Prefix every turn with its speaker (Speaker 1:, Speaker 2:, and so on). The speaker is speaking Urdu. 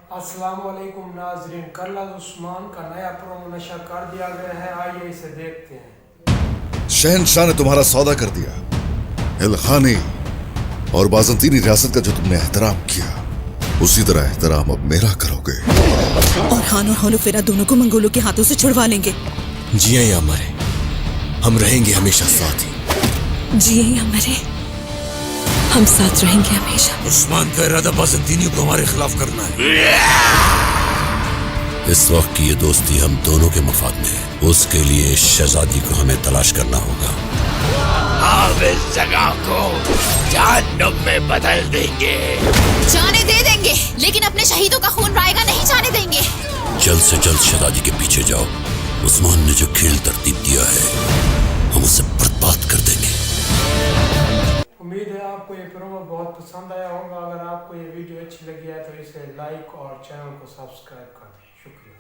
Speaker 1: السلام علیکم ناظرین، کرلا عثمان کا نیا پرومو نشر کر دیا گیا ہے، آئیے اسے دیکھتے ہیں۔
Speaker 2: شہنشاہ نے تمہارا سودا کر دیا، الخانی اور بازنطینی ریاست کا جو تم نے احترام کیا، اسی طرح احترام اب میرا کرو گے۔
Speaker 3: اور خان اور ہولوفیرا دونوں کو منگولوں کے ہاتھوں سے چھڑوا لیں گے۔
Speaker 4: جیئیں یا مریں، ہم رہیں گے ہمیشہ ساتھ ہی۔
Speaker 3: جیئیں یا مریں، ہم ساتھ رہیں گے ہمیشہ۔
Speaker 4: عثمان کا ارادہ بازنطینیوں کو ہمارے خلاف کرنا ہے۔ اس وقت کی یہ دوستی ہم دونوں کے مفاد میں ہے، اس کے لیے اس شہزادی کو ہمیں تلاش کرنا ہوگا۔
Speaker 5: آپ اس جگہ کو جہنم میں بدل دیں گے۔
Speaker 6: جانے دے دیں گے، لیکن اپنے شہیدوں کا خون رائے گا نہیں جانے دیں گے۔
Speaker 4: جلد سے جلد شہزادی کے پیچھے جاؤ۔ عثمان نے جو کھیل ترتیب دیا ہے، ہم اسے برباد کر دیں گے۔
Speaker 1: امید ہے آپ کو یہ پرومو بہت پسند آیا ہوگا۔ اگر آپ کو یہ ویڈیو اچھی لگی ہے تو اسے لائک اور چینل کو سبسکرائب کر دیں۔ شکریہ۔